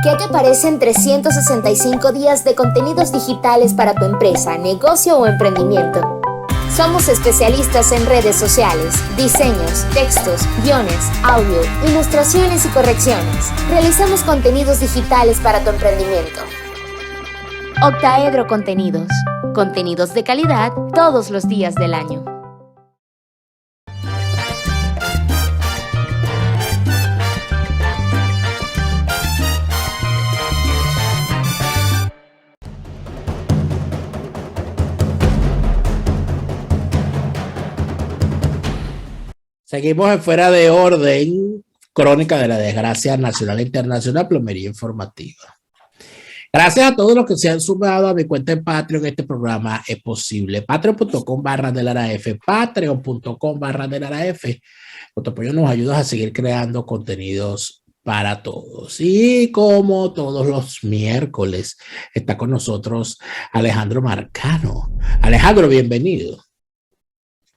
¿Qué te parecen 365 días de contenidos digitales para tu empresa, negocio o emprendimiento? Somos especialistas en redes sociales, diseños, textos, guiones, audio, ilustraciones y correcciones. Realizamos contenidos digitales para tu emprendimiento. Octaedro Contenidos. Contenidos de calidad todos los días del año. Seguimos en Fuera de Orden, crónica de la desgracia nacional e internacional, plomería informativa. Gracias a todos los que se han sumado a mi cuenta en Patreon. Este programa es posible. Patreon.com/DelaraF, Patreon.com/DelaraF. Con tu apoyo nos ayudas a seguir creando contenidos para todos. Y como todos los miércoles, está con nosotros Alejandro Marcano. Alejandro, bienvenido.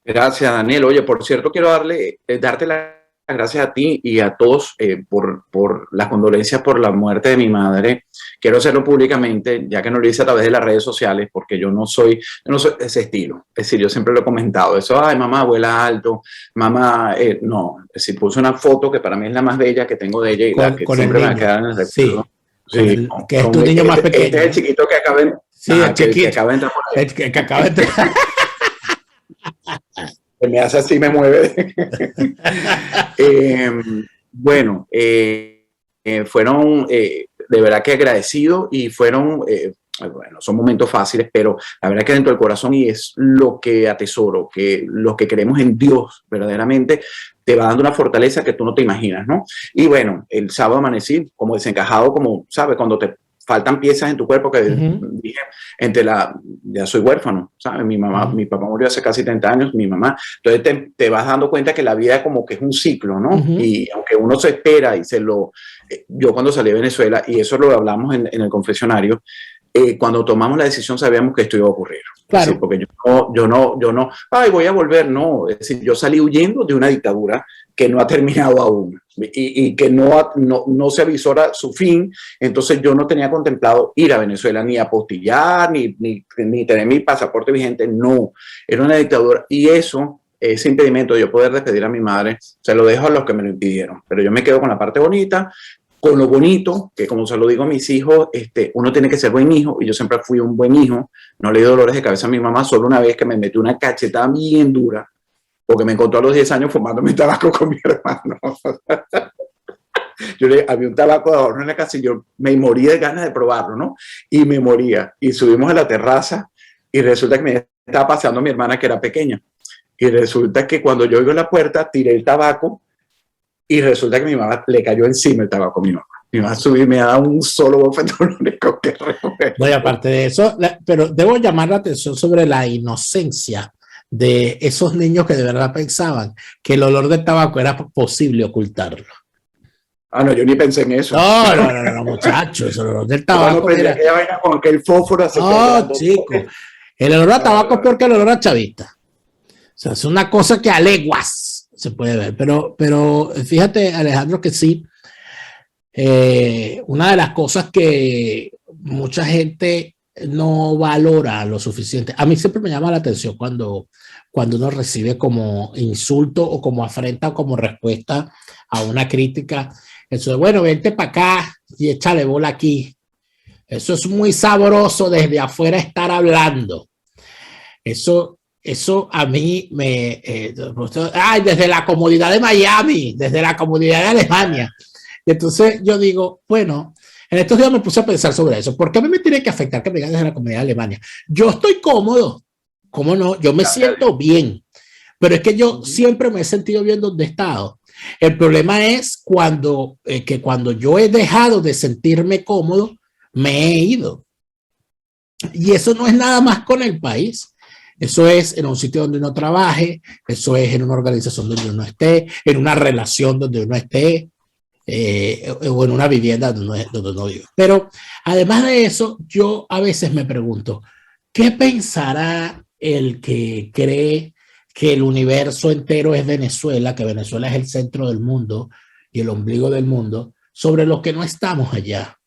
Gracias, Daniel. Oye, por cierto, quiero darte las gracias a ti y a todos por las condolencias por la muerte de mi madre. Quiero hacerlo públicamente, ya que no lo hice a través de las redes sociales, porque yo no soy ese estilo. Es decir, yo siempre lo he comentado. Eso, ay, mamá, vuela alto, mamá, no. Es decir, puse una foto que para mí es la más bella que tengo de ella y la que siempre me va a quedar en el recuerdo. Sí, que es tu niño más pequeño. Este es el chiquito que acaba de... Sí, el chiquito. Que acaba de entrar por ahí. El que acaba de entrar. Me hace así, me mueve. Fueron de verdad que agradecidos y fueron, bueno, son momentos fáciles, pero la verdad que dentro del corazón, y es lo que atesoro, que los que creemos en Dios verdaderamente, te va dando una fortaleza que tú no te imaginas, ¿no? Y bueno, el sábado amanecí como desencajado, como, ¿sabes? Cuando te faltan piezas en tu cuerpo, que dije, ya soy huérfano, ¿sabes? Mi papá murió hace casi 30 años, mi mamá. Entonces te vas dando cuenta que la vida como que es un ciclo, ¿no? Y aunque uno se espera y yo cuando salí de Venezuela, y eso lo hablamos en el confesionario, cuando tomamos la decisión sabíamos que esto iba a ocurrir. Claro. Es decir, porque yo no, ay, voy a volver, no. Es decir, yo salí huyendo de una dictadura que no ha terminado aún y que no se avisora su fin. Entonces yo no tenía contemplado ir a Venezuela ni apostillar, ni tener mi pasaporte vigente, no. Era una dictadura y ese impedimento de yo poder despedir a mi madre, se lo dejo a los que me lo impidieron. Pero yo me quedo con la parte bonita, con lo bonito, que como se lo digo a mis hijos, uno tiene que ser buen hijo, y yo siempre fui un buen hijo. No le di dolores de cabeza a mi mamá, solo una vez que me metió una cachetada bien dura, porque me encontró a los 10 años fumándome tabaco con mi hermano. Había un tabaco de adorno en la casa y yo me moría de ganas de probarlo, ¿no? Y me moría. Y subimos a la terraza y resulta que me estaba paseando mi hermana, que era pequeña. Y resulta que cuando yo oigo la puerta, tiré el tabaco y resulta que mi mamá le cayó encima el tabaco a mi mamá. Mi mamá subió y me da un solo bofetón, lo único que recuerdo. No, y aparte de eso, pero debo llamar la atención sobre la inocencia de esos niños que de verdad pensaban que el olor del tabaco era posible ocultarlo. Ah, no, yo ni pensé en eso. No, muchachos, el olor del tabaco. Era aquella vaina con aquel fósforo así. No, chico, el olor a tabaco es peor que el olor a chavista. O sea, es una cosa que a leguas se puede ver. Pero fíjate, Alejandro, que sí, una de las cosas que mucha gente no valora lo suficiente. A mí siempre me llama la atención cuando uno recibe como insulto o como afrenta o como respuesta a una crítica. Eso de, bueno, vente para acá y échale bola aquí. Eso es muy sabroso desde afuera estar hablando. Eso a mí desde la comodidad de Miami, desde la comodidad de Alemania. Entonces yo digo, bueno, en estos días me puse a pensar sobre eso. ¿Por qué a mí me tiene que afectar que me digan desde la comunidad de Alemania? Yo estoy cómodo. ¿Cómo no? Yo me siento bien. Pero es que yo siempre me he sentido bien donde he estado. El problema es cuando yo he dejado de sentirme cómodo, me he ido. Y eso no es nada más con el país. Eso es en un sitio donde uno trabaje, eso es en una organización donde uno esté, en una relación donde uno esté. O en una vivienda donde no vivo. Pero además de eso, yo a veces me pregunto, ¿qué pensará el que cree que el universo entero es Venezuela, que Venezuela es el centro del mundo y el ombligo del mundo, sobre los que no estamos allá?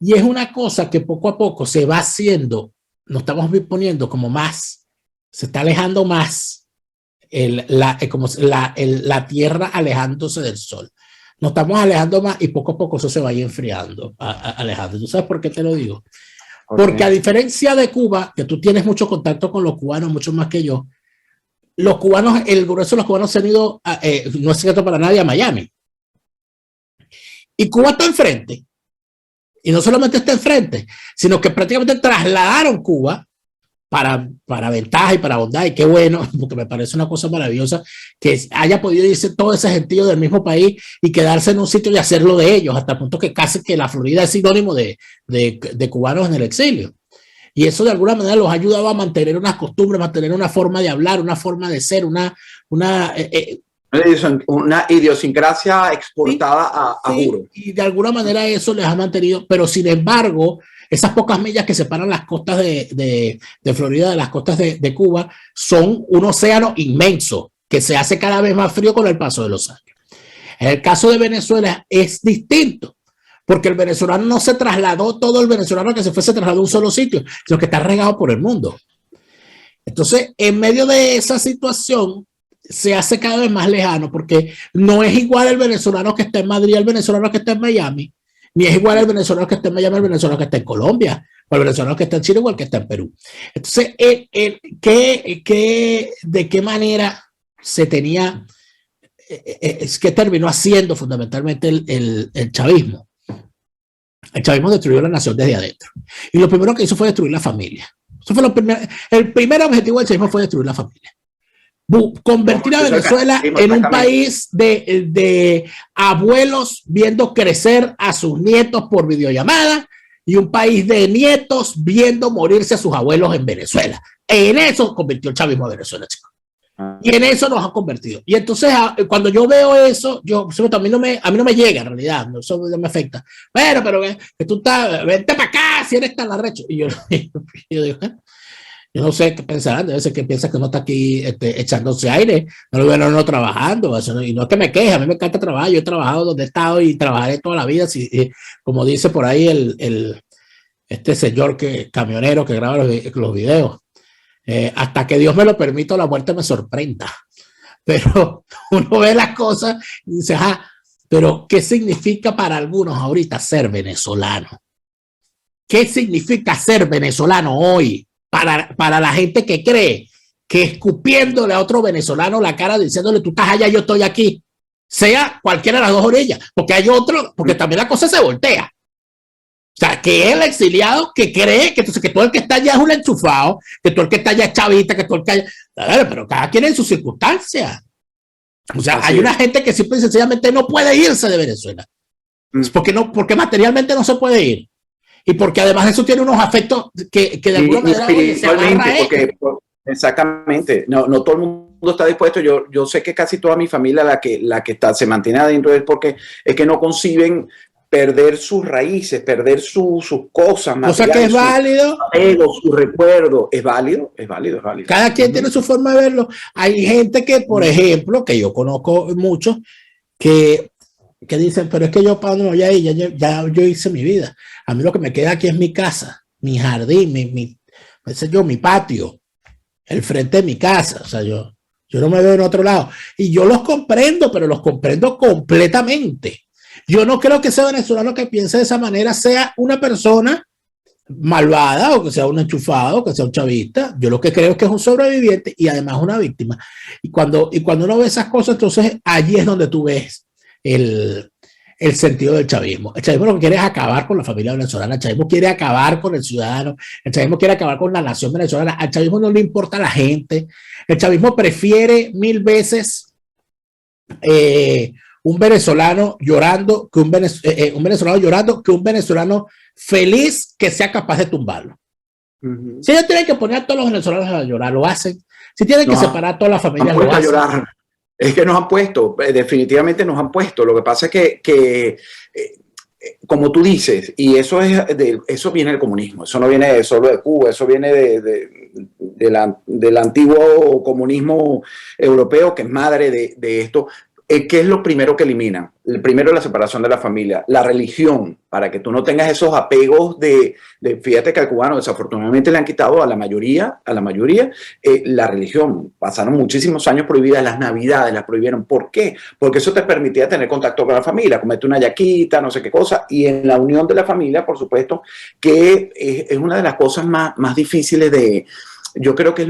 Y es una cosa que poco a poco se va haciendo, nos estamos poniendo como más, se está alejando más la Tierra alejándose del Sol. Nos estamos alejando más y poco a poco eso se va a ir enfriando, alejando. ¿Tú sabes por qué te lo digo? Porque a diferencia de Cuba, que tú tienes mucho contacto con los cubanos, mucho más que yo, los cubanos, el grueso de los cubanos se han ido, no es secreto para nadie, a Miami. Y Cuba está enfrente. Y no solamente está enfrente, sino que prácticamente trasladaron Cuba para ventaja y para bondad, y qué bueno, porque me parece una cosa maravillosa que haya podido irse todo ese gentío del mismo país y quedarse en un sitio y hacerlo de ellos, hasta el punto que casi que la Florida es sinónimo de cubanos en el exilio. Y eso de alguna manera los ha ayudado a mantener unas costumbres, mantener una forma de hablar, una forma de ser, una idiosincrasia exportada a juro. Y de alguna manera eso les ha mantenido, pero sin embargo, esas pocas millas que separan las costas de Florida de las costas de Cuba son un océano inmenso que se hace cada vez más frío con el paso de los años. En el caso de Venezuela es distinto, porque el venezolano no se trasladó, todo el venezolano que se fue se trasladó a un solo sitio, sino que está regado por el mundo. Entonces, en medio de esa situación, se hace cada vez más lejano, porque no es igual el venezolano que está en Madrid al venezolano que está en Miami, ni es igual el venezolano que está en Miami al venezolano que está en Colombia, o el venezolano que está en Chile o el que está en Perú. Entonces, ¿de qué manera se tenía, es que terminó haciendo fundamentalmente el chavismo? El chavismo destruyó la nación desde adentro. Y lo primero que hizo fue destruir la familia. Eso fue el primer objetivo del chavismo fue destruir la familia. Convertir a Venezuela en un país de abuelos viendo crecer a sus nietos por videollamada y un país de nietos viendo morirse a sus abuelos en Venezuela. En eso convirtió el chavismo a Venezuela, chicos. Y en eso nos ha convertido. Y entonces, cuando yo veo eso, a mí no me llega en realidad, eso no me afecta. Bueno, pero que tú estás, vente para acá si eres tan arrecho. Y yo digo, yo no sé qué pensarán, debe ser que piensa que uno está aquí echándose aire, no lo ven no trabajando, y no es que me queje, a mí me encanta trabajar, yo he trabajado donde he estado y trabajaré toda la vida, como dice por ahí este señor camionero que graba los videos, hasta que Dios me lo permita, la muerte me sorprenda. Pero uno ve las cosas y dice, pero ¿qué significa para algunos ahorita ser venezolano? ¿Qué significa ser venezolano hoy? Para la gente que cree que escupiéndole a otro venezolano la cara, diciéndole tú estás allá, yo estoy aquí, sea cualquiera de las dos orillas, porque hay otro, porque también la cosa se voltea. O sea, que es el exiliado que cree que todo el que está allá es un enchufado, que todo el que está allá es chavista, que todo el que allá, pero cada quien en sus circunstancias. O sea, hay una gente que simple y sencillamente no puede irse de Venezuela. Porque materialmente no se puede ir. Y porque además eso tiene unos afectos que de alguna manera se agarra exactamente, no todo el mundo está dispuesto. Yo sé que casi toda mi familia la que se mantiene adentro es porque es que no conciben perder sus raíces, perder sus cosas, o sea que es válido, su recuerdo, es válido. Cada quien tiene su forma de verlo. Hay gente que, por ejemplo, que yo conozco muchos que dicen, pero es que yo para no voy a ir, ya yo hice mi vida. A mí lo que me queda aquí es mi casa, mi jardín, mi patio, el frente de mi casa. O sea, yo no me veo en otro lado. Y yo los comprendo, pero los comprendo completamente. Yo no creo que ese venezolano que piense de esa manera sea una persona malvada o que sea un enchufado, o que sea un chavista. Yo lo que creo es que es un sobreviviente y además una víctima. Y cuando uno ve esas cosas, entonces allí es donde tú ves el sentido del chavismo. El chavismo lo que quiere es acabar con la familia venezolana, el chavismo quiere acabar con el ciudadano, el chavismo quiere acabar con la nación venezolana, al chavismo no le importa a la gente, el chavismo prefiere 1000 veces un venezolano llorando que un venezolano feliz que sea capaz de tumbarlo. Si ellos tienen que poner a todos los venezolanos a llorar, lo hacen. Si tienen que separar a todas las familias, lo hacen. Llorar. Es que nos han puesto, definitivamente nos han puesto. Lo que pasa es que como tú dices, y eso viene del comunismo, eso no viene solo de Cuba, eso viene del antiguo comunismo europeo, que es madre de esto. ¿qué es lo primero que eliminan? El primero, la separación de la familia, la religión, para que tú no tengas esos apegos fíjate que al cubano desafortunadamente le han quitado a la mayoría, la religión. Pasaron muchísimos años prohibidas, las navidades las prohibieron. ¿Por qué? Porque eso te permitía tener contacto con la familia, comerte una yaquita, no sé qué cosa, y en la unión de la familia, por supuesto, que es una de las cosas más difíciles de... Yo creo que es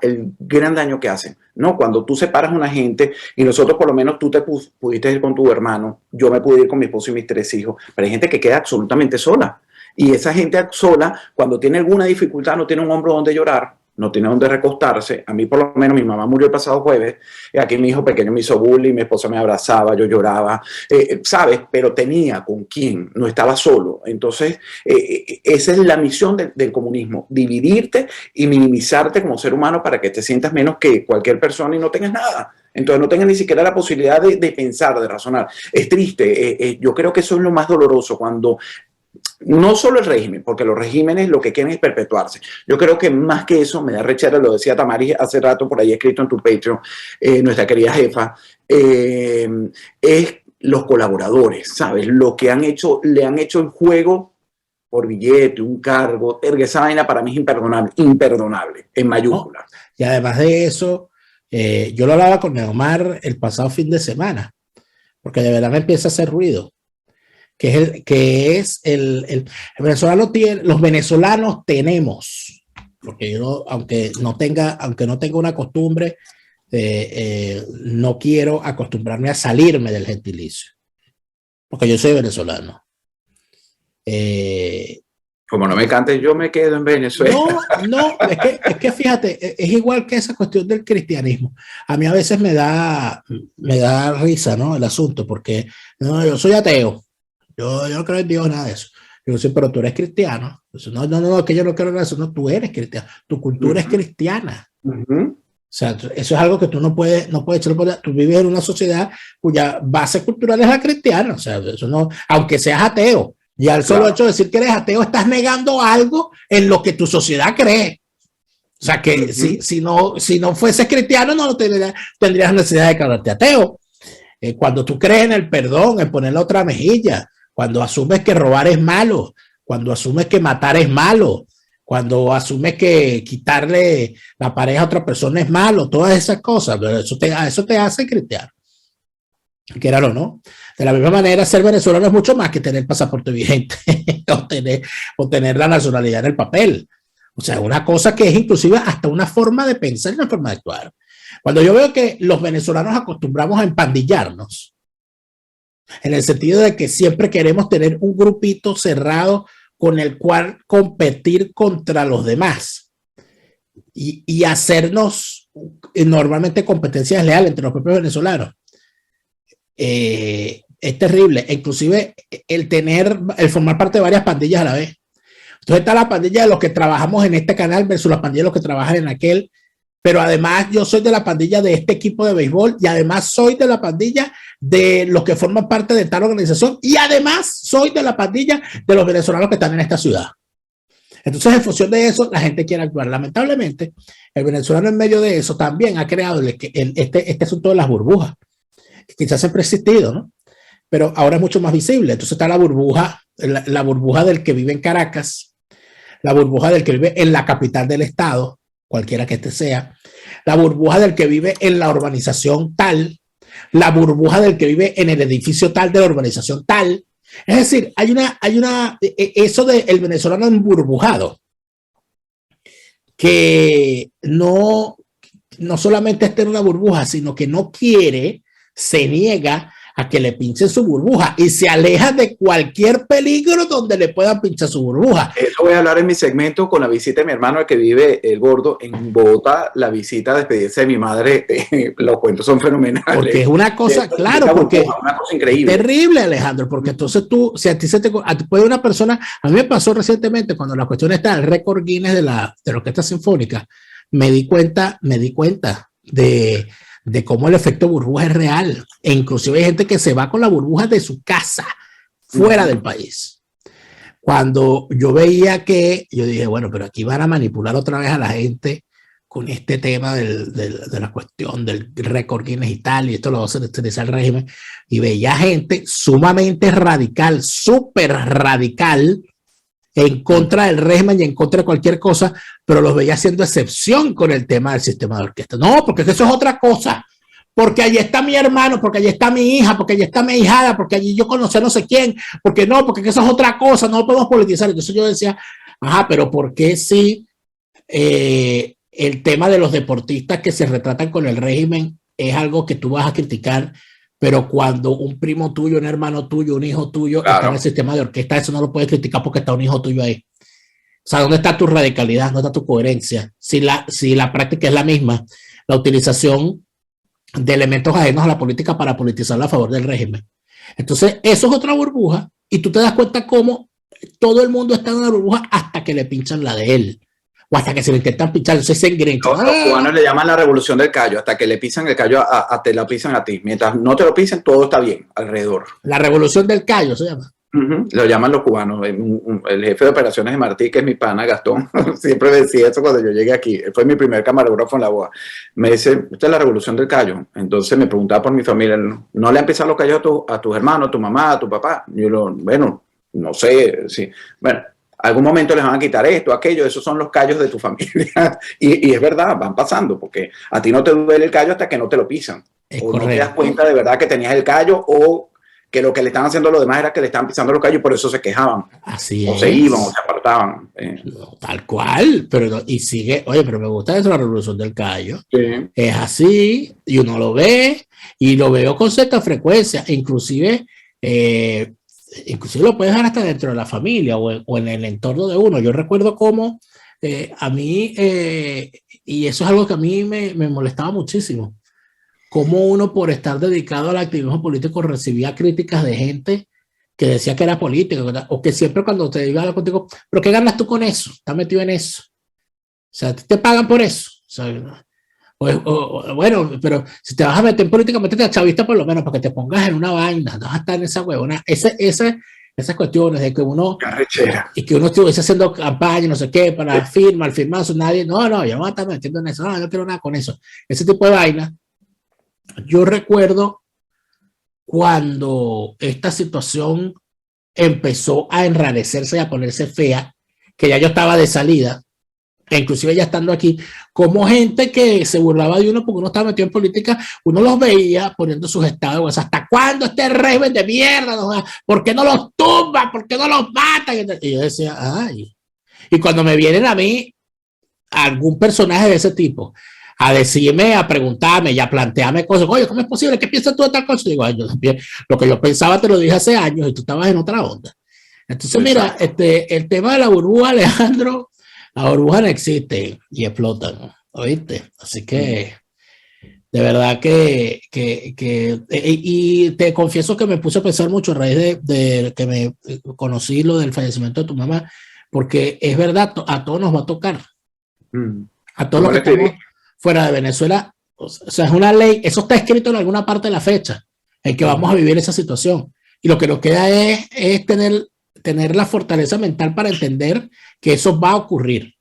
el gran daño que hacen, ¿no? Cuando tú separas a una gente, y nosotros por lo menos tú te pudiste ir con tu hermano, yo me pude ir con mi esposo y mis 3 hijos, pero hay gente que queda absolutamente sola. Y esa gente sola, cuando tiene alguna dificultad, no tiene un hombro donde llorar, no tiene donde recostarse. A mí por lo menos mi mamá murió el pasado jueves, aquí mi hijo pequeño me hizo bullying, mi esposa me abrazaba, yo lloraba, ¿sabes? Pero tenía con quién, no estaba solo. Entonces, esa es la misión del comunismo, dividirte y minimizarte como ser humano para que te sientas menos que cualquier persona y no tengas nada. Entonces no tengas ni siquiera la posibilidad de pensar, de razonar. Es triste, yo creo que eso es lo más doloroso cuando... No solo el régimen, porque los regímenes lo que quieren es perpetuarse. Yo creo que más que eso, me da rechera, lo decía Tamari hace rato por ahí escrito en tu Patreon, nuestra querida jefa, es los colaboradores, ¿sabes? Lo que le han hecho el juego por billete, un cargo, esa vaina para mí es imperdonable, en mayúsculas. ¿No? Y además de eso, yo lo hablaba con Neomar el pasado fin de semana, porque de verdad me empieza a hacer ruido. El venezolano tiene, los venezolanos tenemos, porque yo aunque no tenga una costumbre, no quiero acostumbrarme a salirme del gentilicio, porque yo soy venezolano. Como no me cantes, yo me quedo en Venezuela. No, es que fíjate, es igual que esa cuestión del cristianismo. A mí a veces me da risa, ¿no? El asunto, porque no, yo soy ateo. Yo no creo en Dios, nada de eso. Yo sé, pero tú eres cristiano. Entonces, no, que yo no creo en eso. No, tú eres cristiano. Tu cultura es cristiana. O sea, eso es algo que tú no puedes echarlo por allá. Tú vives en una sociedad cuya base cultural es la cristiana. O sea, eso no, aunque seas ateo. Y al solo hecho de decir que eres ateo, estás negando algo en lo que tu sociedad cree. O sea, que si no fueses cristiano, no tendrías necesidad de declararte ateo. Cuando tú crees en el perdón, en poner la otra mejilla, cuando asumes que robar es malo, cuando asumes que matar es malo, cuando asumes que quitarle la pareja a otra persona es malo, todas esas cosas, eso te hace cristiano. Quieran o no. De la misma manera, ser venezolano es mucho más que tener pasaporte vigente o tener la nacionalidad en el papel. O sea, una cosa que es inclusive hasta una forma de pensar y una forma de actuar. Cuando yo veo que los venezolanos acostumbramos a empandillarnos, en el sentido de que siempre queremos tener un grupito cerrado con el cual competir contra los demás y hacernos normalmente competencia desleal entre los propios venezolanos, es terrible. Inclusive el formar parte de varias pandillas a la vez. Entonces está la pandilla de los que trabajamos en este canal versus la pandilla de los que trabajan en aquel. Pero además yo soy de la pandilla de este equipo de béisbol y además soy de la pandilla de los que forman parte de tal organización y además soy de la pandilla de los venezolanos que están en esta ciudad. Entonces, en función de eso, la gente quiere actuar. Lamentablemente, el venezolano en medio de eso también ha creado este asunto de las burbujas, que quizás siempre ha existido, ¿no? Pero ahora es mucho más visible. Entonces está la burbuja del que vive en Caracas, la burbuja del que vive en la capital del estado, cualquiera que este sea, la burbuja del que vive en la urbanización tal, la burbuja del que vive en el edificio tal de la urbanización tal. Es decir, hay eso del venezolano emburbujado, que no solamente está en una burbuja, sino que no quiere, se niega a que le pinchen su burbuja y se aleja de cualquier peligro donde le puedan pinchar su burbuja. Eso voy a hablar en mi segmento con la visita de mi hermano, el que vive el gordo en Bogotá, la visita a despedirse de mi madre. Los cuentos son fenomenales. Porque es una cosa, claro, porque es una cosa increíble. Terrible, Alejandro, porque entonces si a ti puede una persona, a mí me pasó recientemente cuando la cuestión está el récord Guinness de la orquesta sinfónica, me di cuenta de cómo el efecto burbuja es real. E inclusive hay gente que se va con la burbuja de su casa, fuera del país. Cuando yo veía yo dije, bueno, pero aquí van a manipular otra vez a la gente con este tema de la cuestión del récord Guinness y tal, y esto lo va a utilizar el régimen, y veía gente sumamente radical, súper radical, en contra del régimen y en contra de cualquier cosa, pero los veía haciendo excepción con el tema del sistema de orquesta. No, porque eso es otra cosa. Porque allí está mi hermano, porque allí está mi hija, porque allí está mi hijada, porque allí yo conocí a no sé quién, porque no, porque eso es otra cosa, no lo podemos politizar. Entonces yo decía, ajá, pero ¿por qué si el tema de los deportistas que se retratan con el régimen es algo que tú vas a criticar, pero cuando un primo tuyo, un hermano tuyo, un hijo tuyo está en el sistema de orquesta, eso no lo puedes criticar porque está un hijo tuyo ahí? O sea, ¿dónde está tu radicalidad? ¿Dónde está tu coherencia? Si la práctica es la misma, la utilización de elementos ajenos a la política para politizarla a favor del régimen. Entonces, eso es otra burbuja y tú te das cuenta cómo todo el mundo está en una burbuja hasta que le pinchan la de él o hasta que se le intentan pinchar. Entonces se engrenchan. Los cubanos le llaman la revolución del callo, hasta que le pisan el callo te la pisan a ti. Mientras no te lo pisen, todo está bien alrededor. La revolución del callo se llama. Lo llaman los cubanos. El jefe de operaciones de Martí, que es mi pana Gastón, siempre decía eso cuando yo llegué aquí. Él fue mi primer camarógrafo en la boda. Me dice, esta es la revolución del callo. Entonces me preguntaba por mi familia, ¿no le han pisado los callos a tus hermanos, a tu mamá, a tu papá? Y yo, bueno, no sé. Sí. Bueno, algún momento les van a quitar esto, aquello, esos son los callos de tu familia. y es verdad, van pasando, porque a ti no te duele el callo hasta que no te lo pisan. Es o correcto. no te das cuenta de verdad que tenías el callo o que lo que le estaban haciendo a los demás era que le estaban pisando los callos y por eso se quejaban. Así o es. se iban o se apartaban. No, tal cual, pero y sigue, oye, pero me gusta eso, la revolución del callo. Sí. Es así, y uno lo ve, y lo veo con cierta frecuencia, inclusive lo puedes ver hasta dentro de la familia o en el entorno de uno. Yo recuerdo cómo a mí, y eso es algo que a mí me molestaba muchísimo, cómo uno por estar dedicado al activismo político recibía críticas de gente que decía que era político, o que siempre cuando te iba a hablar contigo, ¿pero qué ganas tú con eso? ¿Estás metido en eso? O sea, ¿te pagan por eso? O sea, bueno, pero si te vas a meter en política, métete a chavista por lo menos para que te pongas en una vaina, no vas a estar en esa huevona. Esas cuestiones de que uno y que uno estuviese haciendo campaña, no sé qué, para firmar, nadie, no, yo no voy a estar metiendo en eso, no, yo no quiero nada con eso. Ese tipo de vaina. Yo recuerdo cuando esta situación empezó a enrarecerse y a ponerse fea, que ya yo estaba de salida, e inclusive ya estando aquí, como gente que se burlaba de uno porque uno estaba metido en política, uno los veía poniendo sus estados, ¿hasta cuándo este régimen de mierda? ¿Por qué no los tumban? ¿Por qué no los matan? Y yo decía, ay. Y cuando me vienen a mí algún personaje de ese tipo a decirme, a preguntarme y a plantearme cosas, oye, ¿cómo es posible? ¿Qué piensas tú de tal cosa? Y digo, ay, lo que yo pensaba te lo dije hace años y tú estabas en otra onda. Entonces, mira, el tema de la burbuja, Alejandro, la burbuja no existe y explotan, ¿oíste? Así que, de verdad y te confieso que me puse a pensar mucho a raíz de que me conocí lo del fallecimiento de tu mamá, porque es verdad, a todos nos va a tocar. A todos los que estamos fuera de Venezuela, o sea, es una ley, eso está escrito en alguna parte de la fecha en que vamos a vivir esa situación. Y lo que nos queda es tener la fortaleza mental para entender que eso va a ocurrir,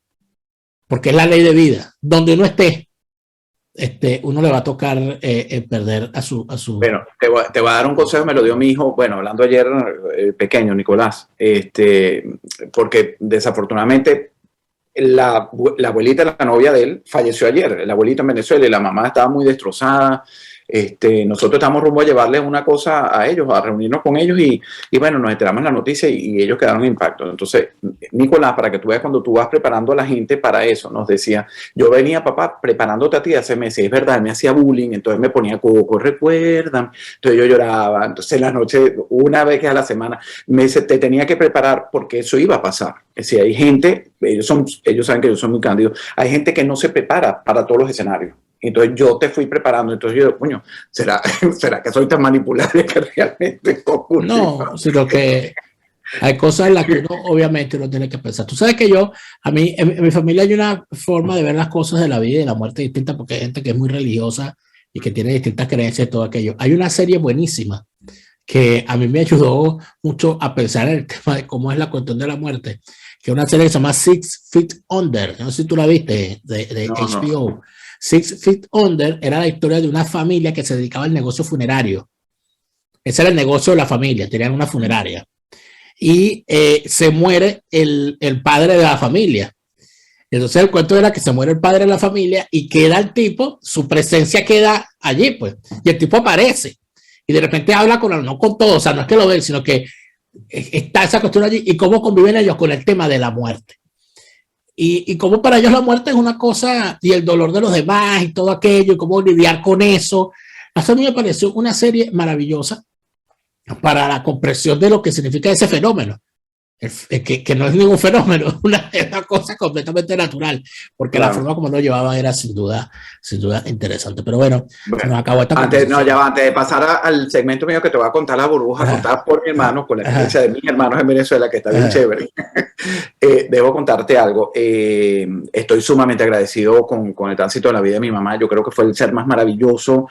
porque es la ley de vida. Donde uno esté, uno le va a tocar perder a su... Bueno, te voy a dar un consejo, me lo dio mi hijo, bueno, hablando ayer, pequeño, Nicolás, porque desafortunadamente la abuelita, la novia de él, falleció ayer, la abuelita en Venezuela, y la mamá estaba muy destrozada. Nosotros estamos rumbo a llevarles una cosa a ellos, a reunirnos con ellos y bueno, nos enteramos en la noticia y ellos quedaron en impacto. Entonces, Nicolás, para que tú veas cuando tú vas preparando a la gente para eso, nos decía, yo venía, papá, preparándote a ti hace meses, es verdad, me hacía bullying, entonces me ponía coco, recuerdan, entonces yo lloraba, entonces en la noche, una vez a la semana, me dice, te tenía que preparar porque eso iba a pasar. Es decir, hay gente, ellos saben que yo soy muy cándido, hay gente que no se prepara para todos los escenarios. Entonces yo te fui preparando, entonces yo, coño, ¿será que soy tan manipulable que realmente ocurre? No, sino que hay cosas en las que uno obviamente uno tiene que pensar. Tú sabes que a mí, en mi familia hay una forma de ver las cosas de la vida y de la muerte distinta, porque hay gente que es muy religiosa y que tiene distintas creencias y todo aquello. Hay una serie buenísima que a mí me ayudó mucho a pensar en el tema de cómo es la cuestión de la muerte, que es una serie que se llama Six Feet Under. No sé si tú la viste, de No, HBO. no. Six Feet Under era la historia de una familia que se dedicaba al negocio funerario. Ese era el negocio de la familia, tenían una funeraria. Y se muere el padre de la familia. Entonces el cuento era que se muere el padre de la familia y queda el tipo, su presencia queda allí, pues. Y el tipo aparece. Y de repente habla con él, no con todo, o sea, no es que lo ven, sino que está esa cuestión allí y cómo conviven ellos con el tema de la muerte. Y cómo para ellos la muerte es una cosa, y el dolor de los demás y todo aquello, y cómo lidiar con eso. Eso a mí me pareció una serie maravillosa para la comprensión de lo que significa ese fenómeno. Que no es ningún fenómeno, es una cosa completamente natural, porque la forma como lo llevaban era sin duda interesante. Pero bueno, se nos acabó esta conversación. Antes de pasar al segmento mío que te voy a contar la burbuja, contar por mi hermano, con la experiencia de mis hermanos en Venezuela, que está bien chévere. Debo contarte algo. Estoy sumamente agradecido con el tránsito de la vida de mi mamá. Yo creo que fue el ser más maravilloso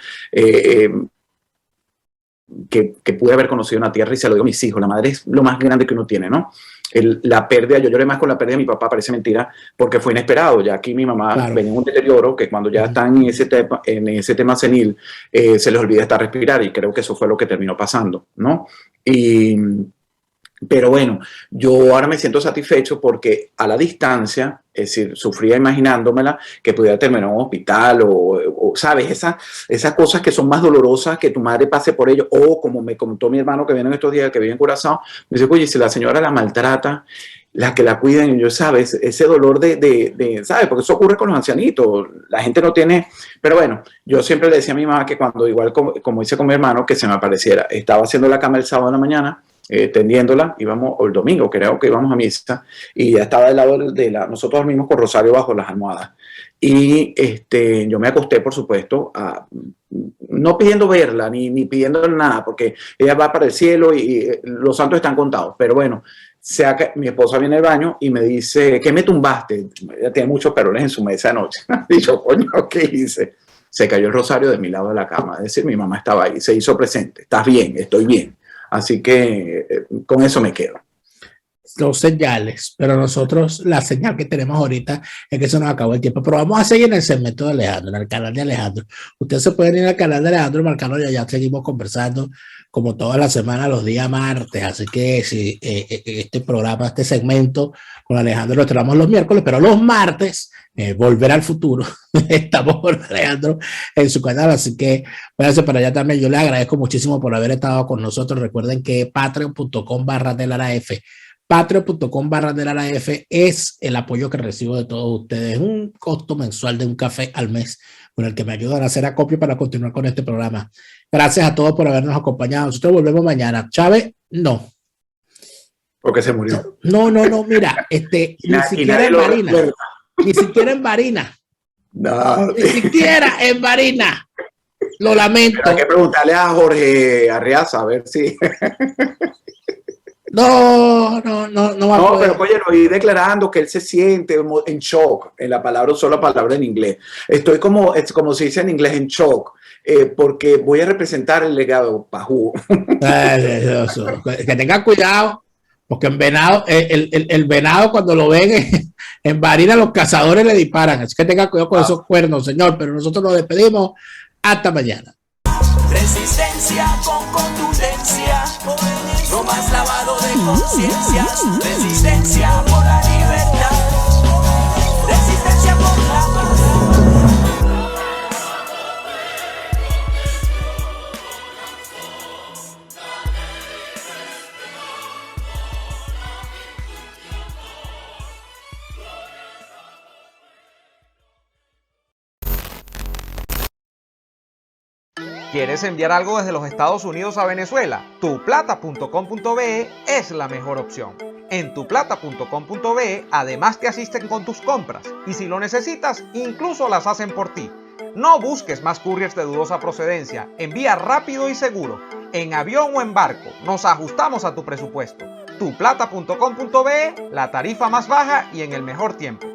que pude haber conocido en la tierra, y se lo digo a mis hijos. La madre es lo más grande que uno tiene, ¿no? La pérdida, yo lloré más con la pérdida de mi papá, parece mentira, porque fue inesperado. Ya aquí mi mamá venía en un deterioro que cuando ya están en ese tema senil, se les olvida hasta respirar, y creo que eso fue lo que terminó pasando, ¿no? Pero bueno, yo ahora me siento satisfecho porque a la distancia, es decir, sufría imaginándomela que pudiera terminar en un hospital o ¿sabes? Esas cosas que son más dolorosas, que tu madre pase por ello, o como me contó mi hermano que viene en estos días, que vive en Curazao, me dice, oye, si la señora la maltrata, la que la cuidan, y yo, ¿sabes? Ese dolor ¿sabes? Porque eso ocurre con los ancianitos, la gente no tiene, pero bueno, yo siempre le decía a mi mamá que cuando, igual como hice con mi hermano, que se me apareciera, estaba haciendo la cama el sábado en la mañana, tendiéndola, o el domingo creo que íbamos a misa, y ya estaba del lado nosotros dormimos con rosario bajo las almohadas, y yo me acosté, por supuesto, no pidiendo verla, ni pidiendo nada, porque ella va para el cielo y los santos están contados, pero bueno, mi esposa viene al baño y me dice, ¿qué me tumbaste? Ella tiene muchos perones en su mesa anoche. Y yo, coño, ¿qué hice? Se cayó el rosario de mi lado de la cama, es decir, mi mamá estaba ahí, se hizo presente, estás bien, estoy bien. Así que con eso me quedo. Los señales, pero nosotros la señal que tenemos ahorita es que se nos acabó el tiempo, pero vamos a seguir en el segmento de Alejandro, en el canal de Alejandro. Ustedes se pueden ir al canal de Alejandro Marcano y allá seguimos conversando como toda la semana los días martes, así que si este programa, este segmento con Alejandro lo traemos los miércoles, pero los martes Volver al Futuro estamos con Alejandro en su canal, así que váyanse para allá también. Yo les agradezco muchísimo por haber estado con nosotros. Recuerden que patreon.com/delaraf patreon.com/delaraf es el apoyo que recibo de todos ustedes, un costo mensual de un café al mes con el que me ayudan a hacer acopio para continuar con este programa. Gracias a todos por habernos acompañado. Nosotros volvemos mañana. Chávez, no. Porque se murió. No, mira, ni siquiera en Marina. Ni siquiera en Marina. No. Ni siquiera en Marina. Lo lamento. Hay que preguntarle a Jorge Arriaza a ver si... No va a poder. Pero oye, lo oí declarando que él se siente en shock, en la palabra, usó la palabra en inglés. Estoy como se dice en inglés, en shock, porque voy a representar el legado Pajú. Que tengan cuidado, porque en venado, el venado cuando lo ven en Marina, los cazadores le disparan, así que tengan cuidado con esos cuernos, señor, pero nosotros nos despedimos, hasta mañana. Resistencia con contundencia, no más lavado de conciencias. Resistencia por la libertad, resistencia por la paz. ¿Quieres enviar algo desde los Estados Unidos a Venezuela? Tuplata.com.be es la mejor opción. En tuplata.com.be además te asisten con tus compras y si lo necesitas, incluso las hacen por ti. No busques más couriers de dudosa procedencia, envía rápido y seguro, en avión o en barco, nos ajustamos a tu presupuesto. Tuplata.com.be, la tarifa más baja y en el mejor tiempo.